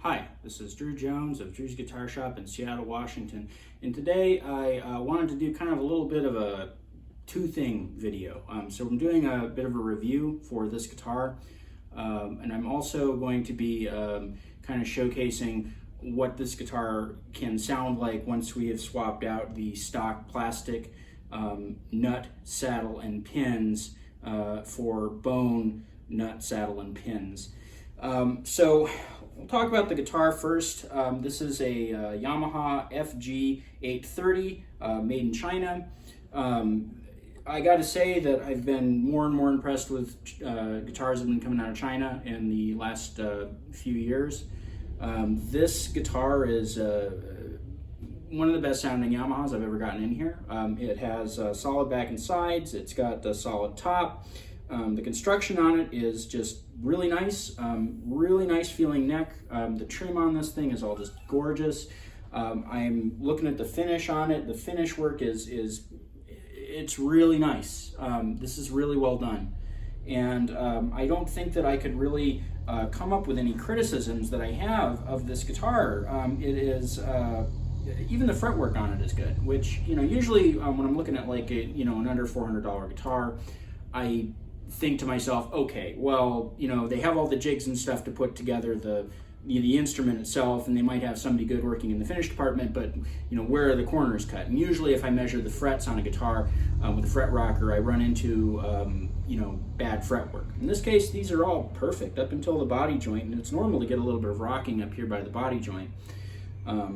Hi, this is Drew Jones of Drewsguitarshop in Seattle, Washington, and today I wanted to do kind of a little bit of a two-thing video. So I'm doing a bit of a review for this guitar, and I'm also going to be kind of showcasing what this guitar can sound like once we have swapped out the stock plastic nut, saddle, and pins for bone, nut, saddle, and pins. So we'll talk about the guitar first. This is a Yamaha FG-830 made in China. I got to say that I've been more and more impressed with guitars that have been coming out of China in the last few years. This guitar is one of the best sounding Yamahas I've ever gotten in here. It has solid back and sides. It's got a solid top. The construction on it is just really nice feeling neck. The trim on this thing is all just gorgeous. I'm looking at the finish on it. The finish work it's really nice. This is really well done. And I don't think that I could really come up with any criticisms that I have of this guitar. It is, even the fretwork on it is good, which, usually when I'm looking at like an under $400 guitar, I think to myself, okay, well, they have all the jigs and stuff to put together the instrument itself, and they might have somebody good working in the finish department, but where are the corners cut? And usually if I measure the frets on a guitar with a fret rocker, I run into bad fretwork. In this case, these are all perfect up until the body joint, and it's normal to get a little bit of rocking up here by the body joint. Yeah,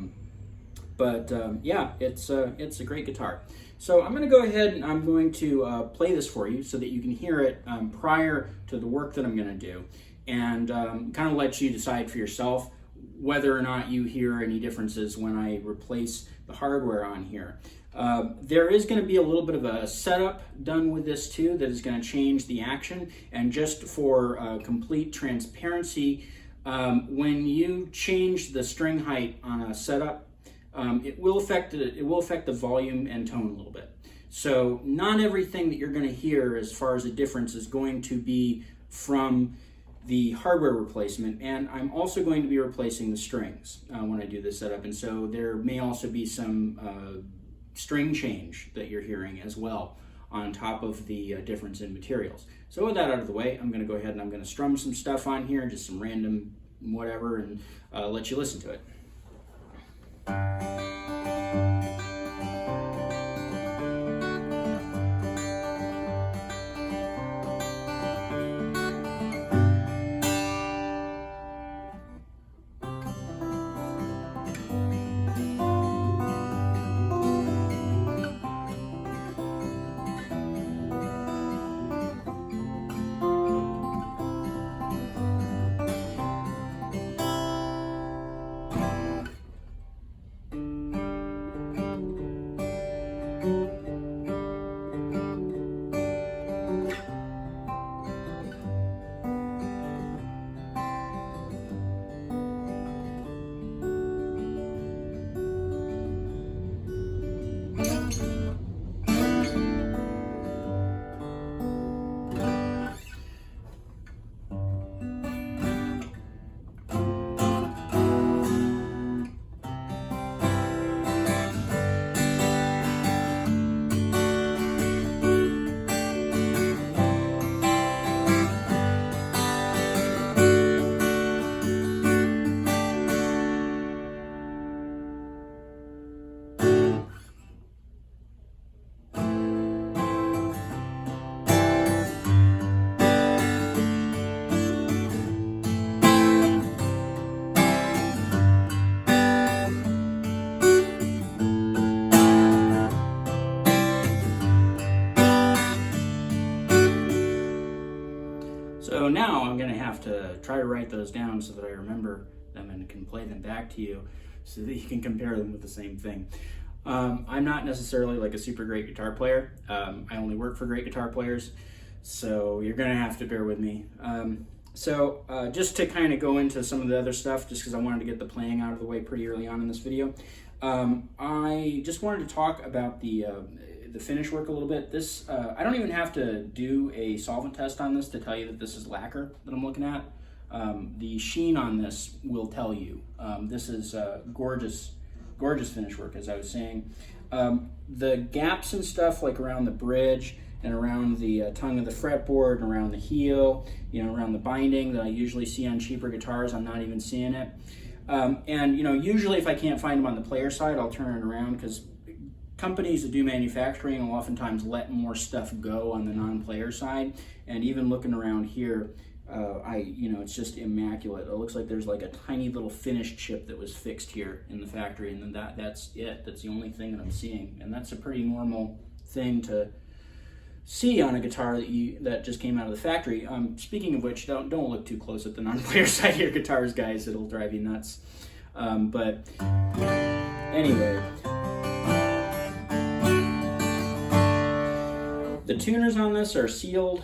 it's a great guitar. So I'm going to go ahead and I'm going to play this for you so that you can hear it prior to the work that I'm going to do, and kind of let you decide for yourself whether or not you hear any differences when I replace the hardware on here. There is going to be a little bit of a setup done with this too that is going to change the action, and just for complete transparency, when you change the string height on a setup, it will affect the volume and tone a little bit. So not everything that you're going to hear as far as a difference is going to be from the hardware replacement, and I'm also going to be replacing the strings when I do this setup, and so there may also be some string change that you're hearing as well on top of the difference in materials. So with that out of the way, I'm going to go ahead and I'm going to strum some stuff on here, just some random whatever, and let you listen to it. So now I'm going to have to try to write those down so that I remember them and can play them back to you so that you can compare them with the same thing. I'm not necessarily like a super great guitar player. I only work for great guitar players, so you're going to have to bear with me. Just to kind of go into some of the other stuff, just because I wanted to get the playing out of the way pretty early on in this video, I just wanted to talk about the finish work a little bit. I don't even have to do a solvent test on this to tell you that this is lacquer that I'm looking at. the sheen on this will tell you. This is gorgeous finish work, as I was saying. The gaps and stuff, like around the bridge and around the tongue of the fretboard and around the heel, around the binding that I usually see on cheaper guitars, I'm not even seeing it. And usually if I can't find them on the player side, I'll turn it around, because companies that do manufacturing will oftentimes let more stuff go on the non-player side. And even looking around here, it's just immaculate. It looks like there's like a tiny little finish chip that was fixed here in the factory, and then that's it. That's the only thing that I'm seeing, and that's a pretty normal thing to see on a guitar that just came out of the factory. Speaking of which, don't look too close at the non-player side of your guitars, guys. It'll drive you nuts. But anyway. The tuners on this are sealed.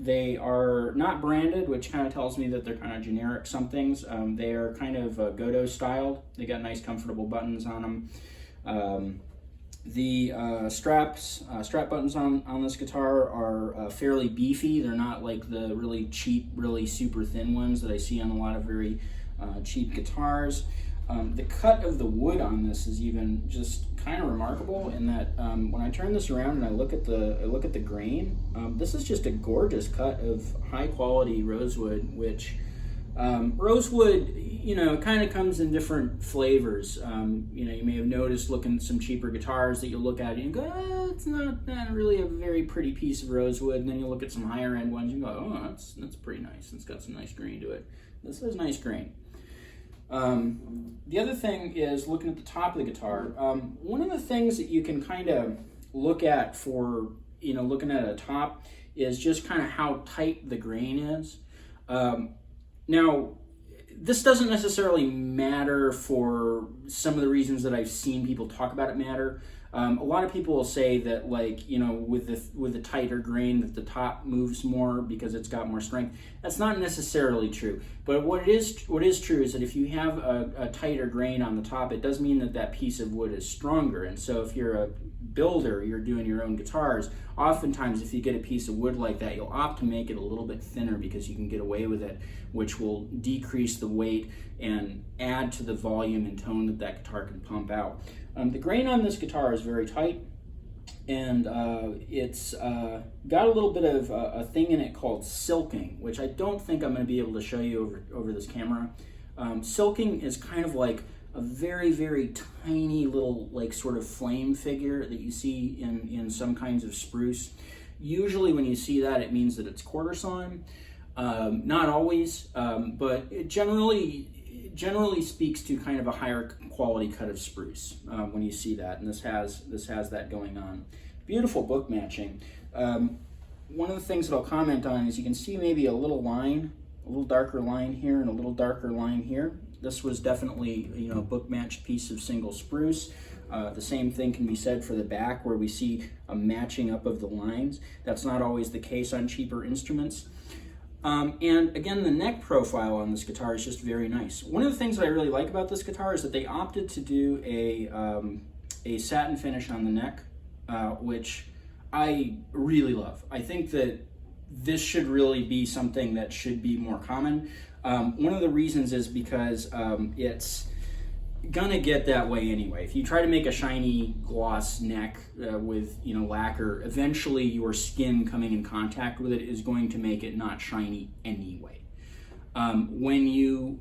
They are not branded, which kind of tells me that they're kind of generic somethings. They are kind of Godot styled. They got nice comfortable buttons on them. The strap buttons on this guitar are fairly beefy. They're not like the really cheap, really super thin ones that I see on a lot of very cheap guitars. The cut of the wood on this is even just kind of remarkable in that when I turn this around and I look at the grain, this is just a gorgeous cut of high quality rosewood, which rosewood, kind of comes in different flavors. You may have noticed looking at some cheaper guitars that you look at it and go, it's not really a very pretty piece of rosewood. And then you look at some higher end ones and go, oh, that's pretty nice. It's got some nice grain to it. This has nice grain. The other thing is looking at the top of the guitar. One of the things that you can kind of look at for, looking at a top is just kind of how tight the grain is. Now, this doesn't necessarily matter for some of the reasons that I've seen people talk about it matter. A lot of people will say that, with the tighter grain, that the top moves more because it's got more strength. That's not necessarily true. But what is true is that if you have a tighter grain on the top, it does mean that piece of wood is stronger. And so if you're a builder, you're doing your own guitars, oftentimes if you get a piece of wood like that, you'll opt to make it a little bit thinner because you can get away with it, which will decrease the weight and add to the volume and tone that guitar can pump out. The grain on this guitar is very tight, and it's got a little bit of a thing in it called silking, which I don't think I'm going to be able to show you over this camera. Silking is kind of like a very, very tiny little sort of flame figure that you see in some kinds of spruce. Usually when you see that, it means that it's quarter sawn. Not always, but it generally speaks to kind of a higher quality cut of spruce when you see that, and this has that going on. Beautiful book matching. One of the things that I'll comment on is you can see maybe a little darker line here and a little darker line here. This was definitely a book matched piece of single spruce. The same thing can be said for the back, where we see a matching up of the lines. That's not always the case on cheaper instruments. And again, the neck profile on this guitar is just very nice. One of the things that I really like about this guitar is that they opted to do a satin finish on the neck, which I really love. I think that this should really be something that should be more common. One of the reasons is because it's gonna get that way anyway. If you try to make a shiny gloss neck with lacquer, eventually your skin coming in contact with it is going to make it not shiny anyway. When you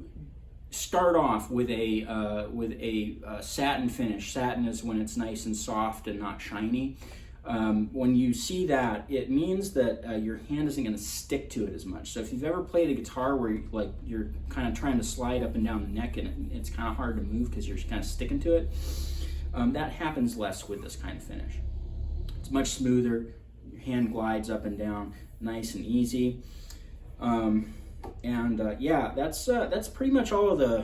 start off with a satin finish, satin is when it's nice and soft and not shiny. When you see that, it means that your hand isn't going to stick to it as much. So if you've ever played a guitar where you're kind of trying to slide up and down the neck and it's kind of hard to move because you're kind of sticking to it, that happens less with this kind of finish. It's much smoother. Your hand glides up and down nice and easy. Yeah, that's pretty much all of the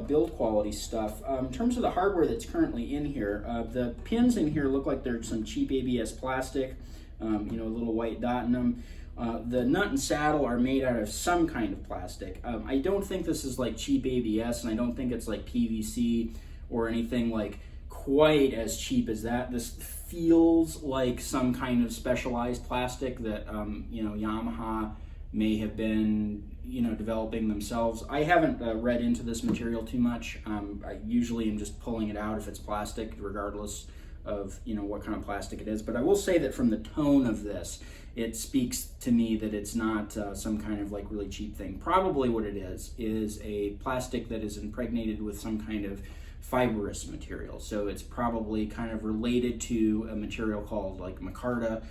build quality stuff. In terms of the hardware that's currently in here, the pins in here look like they're some cheap ABS plastic, a little white dot in them. The nut and saddle are made out of some kind of plastic. I don't think this is like cheap ABS, and I don't think it's like PVC or anything like quite as cheap as that. This feels like some kind of specialized plastic that Yamaha may have been, you know, developing themselves. I haven't read into this material too much. I usually am just pulling it out if it's plastic, regardless of, you know, what kind of plastic it is. But I will say that from the tone of this, it speaks to me that it's not some kind of like really cheap thing. Probably what it is a plastic that is impregnated with some kind of fibrous material. So it's probably kind of related to a material called like micarta,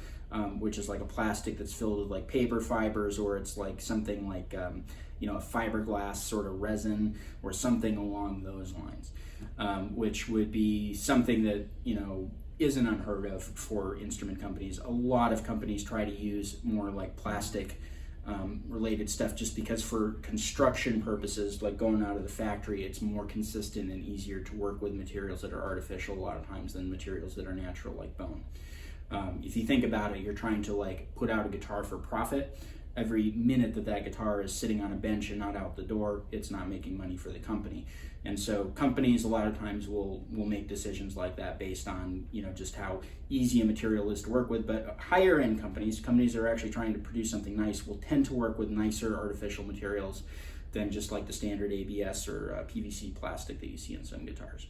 which is like a plastic that's filled with like paper fibers, or it's like something like, you know, a fiberglass sort of resin or something along those lines, which would be something that, you know, isn't unheard of for instrument companies. A lot of companies try to use more like plastic related stuff just because for construction purposes, like going out of the factory, it's more consistent and easier to work with materials that are artificial a lot of times than materials that are natural like bone. If you think about it, you're trying to like put out a guitar for profit. Every minute that that guitar is sitting on a bench and not out the door, it's not making money for the company. And so companies a lot of times will make decisions like that based on, you know, just how easy a material is to work with. But higher end companies that are actually trying to produce something nice, will tend to work with nicer artificial materials than just like the standard ABS or PVC plastic that you see in some guitars.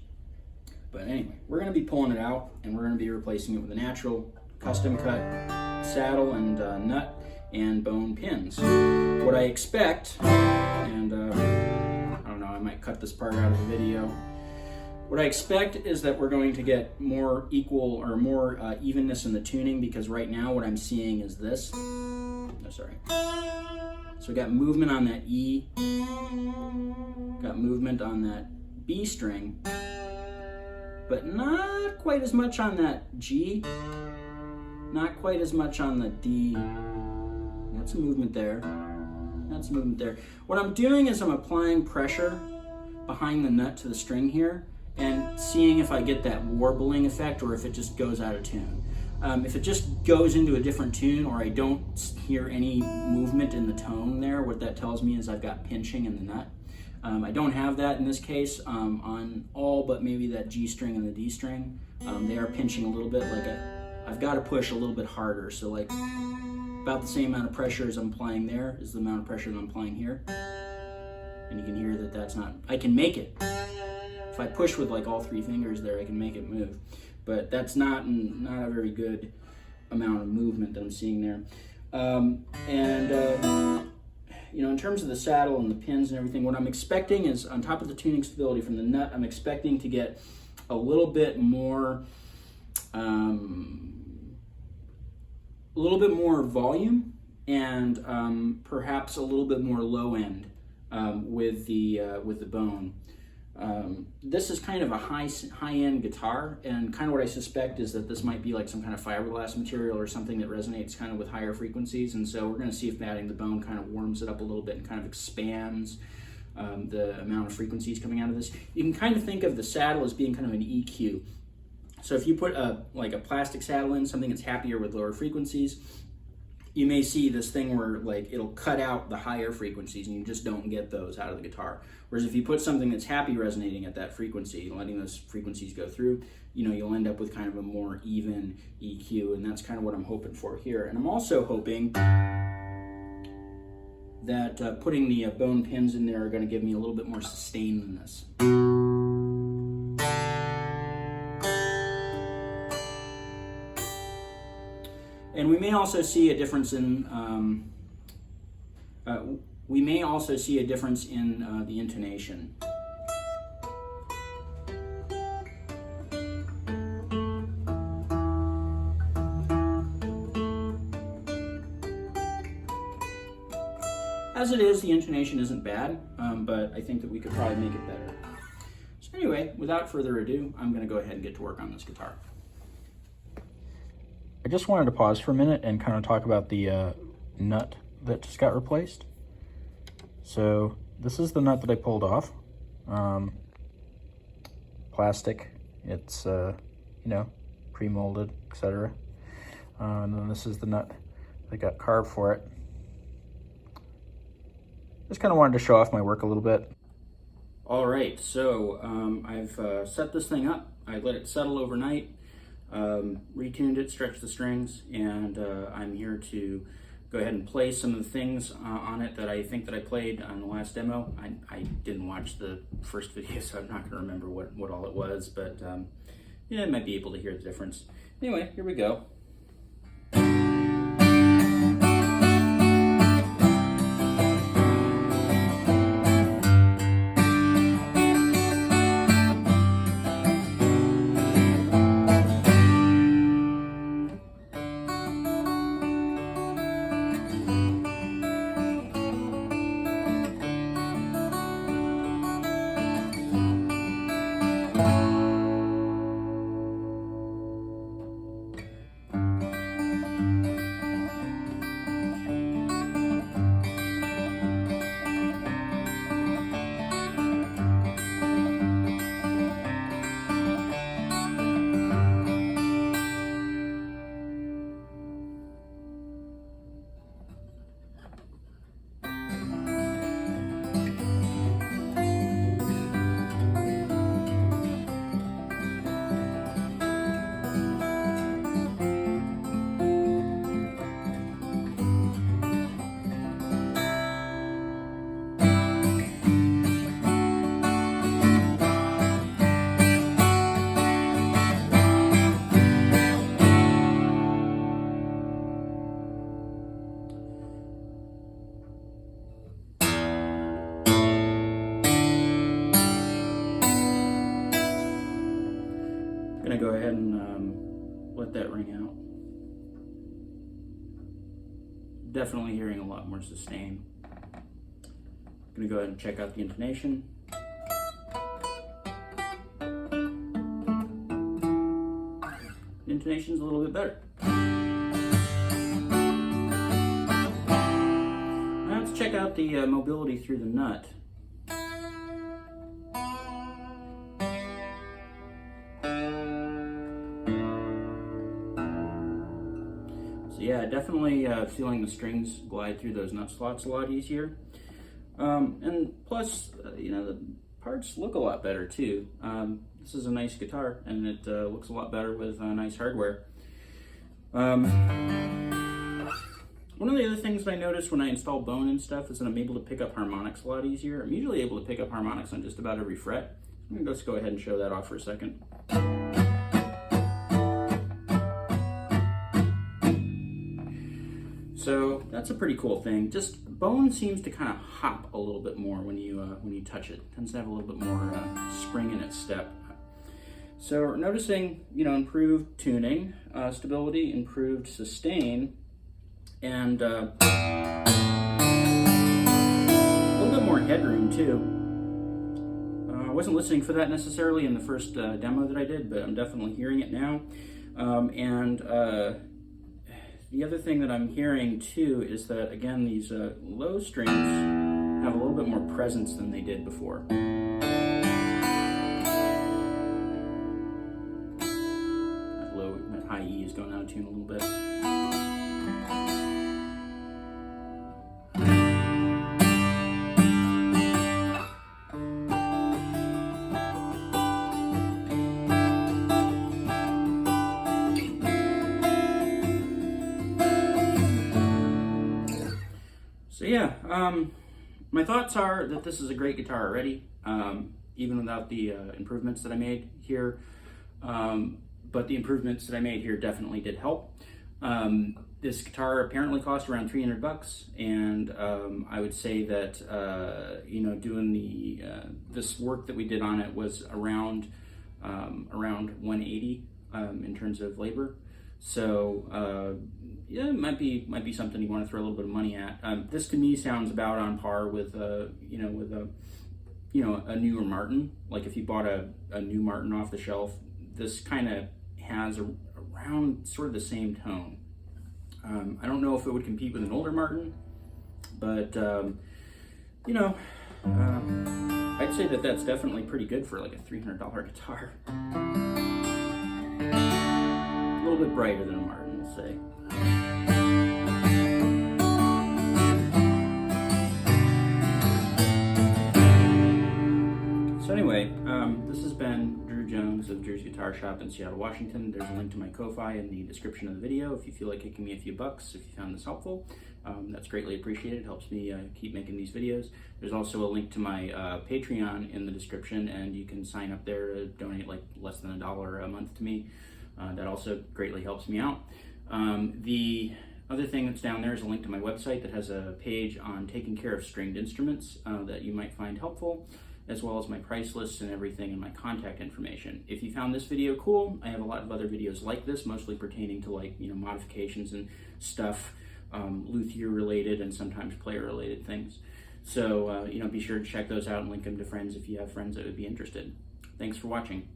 But anyway, we're going to be pulling it out and we're going to be replacing it with a natural custom cut saddle and nut and bone pins. What I expect, and I don't know, I might cut this part out of the video. What I expect is that we're going to get more equal or more evenness in the tuning, because right now what I'm seeing is this. No, sorry. So we got movement on that E, got movement on that B string, but not quite as much on that G, not quite as much on the D. That's a movement there. That's a movement there. What I'm doing is I'm applying pressure behind the nut to the string here and seeing if I get that warbling effect or if it just goes out of tune. If it just goes into a different tune or I don't hear any movement in the tone there, what that tells me is I've got pinching in the nut. I don't have that in this case on all but maybe that G string and the D string. They are pinching a little bit, like I've got to push a little bit harder. So like about the same amount of pressure as I'm applying there is the amount of pressure that I'm applying here. And you can hear that that's not, I can make it. If I push with like all three fingers there, I can make it move. But that's not a very good amount of movement that I'm seeing there. You know, in terms of the saddle and the pins and everything, what I'm expecting is on top of the tuning stability from the nut, I'm expecting to get a little bit more volume and perhaps a little bit more low end with the bone. This is kind of a high-end guitar, and kind of what I suspect is that this might be like some kind of fiberglass material or something that resonates kind of with higher frequencies, and so we're going to see if adding the bone kind of warms it up a little bit and kind of expands the amount of frequencies coming out of this. You can kind of think of the saddle as being kind of an EQ. So if you put like a plastic saddle in, something that's happier with lower frequencies, you may see this thing where like it'll cut out the higher frequencies and you just don't get those out of the guitar. Whereas if you put something that's happy resonating at that frequency, letting those frequencies go through, you know, you'll end up with kind of a more even EQ, and that's kind of what I'm hoping for here. And I'm also hoping that putting the bone pins in there are going to give me a little bit more sustain than this. And we may also see a difference in the intonation. As it is, the intonation isn't bad, but I think that we could probably make it better. So anyway, without further ado, I'm going to go ahead and get to work on this guitar. I just wanted to pause for a minute and kind of talk about the nut that just got replaced. So this is the nut that I pulled off. Plastic, it's you know, pre-molded, etc. And then this is the nut that got carved for it. Just kind of wanted to show off my work a little bit. All right, so I've set this thing up. I let it settle overnight. Retuned it, stretched the strings, and I'm here to go ahead and play some of the things on it that I think that I played on the last demo. I didn't watch the first video, so I'm not going to remember what all it was, but yeah, I might be able to hear the difference. Anyway, here we go. I'm gonna go ahead and let that ring out. Definitely hearing a lot more sustain. I'm gonna go ahead and check out the intonation. The intonation's a little bit better. Now let's check out the mobility through the nut. Yeah, definitely feeling the strings glide through those nut slots a lot easier. And plus, you know, the parts look a lot better too. This is a nice guitar, and it looks a lot better with nice hardware. One of the other things that I noticed when I install bone and stuff is that I'm able to pick up harmonics a lot easier. I'm usually able to pick up harmonics on just about every fret. I'm gonna just go ahead and show that off for a second. So that's a pretty cool thing. Just bone seems to kind of hop a little bit more when you touch it. It tends to have a little bit more spring in its step. So we're noticing, you know, improved tuning, stability, improved sustain, and a little bit more headroom too. I wasn't listening for that necessarily in the first demo that I did, but I'm definitely hearing it now. The other thing that I'm hearing too is that, again, these low strings have a little bit more presence than they did before. That high E is going out of tune a little bit. So yeah, my thoughts are that this is a great guitar already, even without the improvements that I made here. But the improvements that I made here definitely did help. This guitar apparently cost around $300, and I would say that you know, doing the this work that we did on it was around $180 in terms of labor. So yeah, it might be something you want to throw a little bit of money at. This to me sounds about on par with you know, with a newer Martin. Like if you bought a new Martin off the shelf, this kind of has around sort of the same tone. I don't know if it would compete with an older Martin, but you know, I'd say that that's definitely pretty good for like a $300 guitar. A little bit brighter than a Martin, we'll say. So anyway, this has been Drew Jones of Drew's Guitar Shop in Seattle, Washington. There's a link to my Ko-Fi in the description of the video if you feel like kicking me a few bucks if you found this helpful. That's greatly appreciated. It helps me keep making these videos. There's also a link to my Patreon in the description, and you can sign up there to donate like less than $1 a month to me. That also greatly helps me out. The other thing that's down there is a link to my website that has a page on taking care of stringed instruments that you might find helpful, as well as my price lists and everything and my contact information. If you found this video cool, I have a lot of other videos like this, mostly pertaining to like, modifications and stuff, luthier related and sometimes player related things. So, be sure to check those out and link them to friends if you have friends that would be interested. Thanks for watching.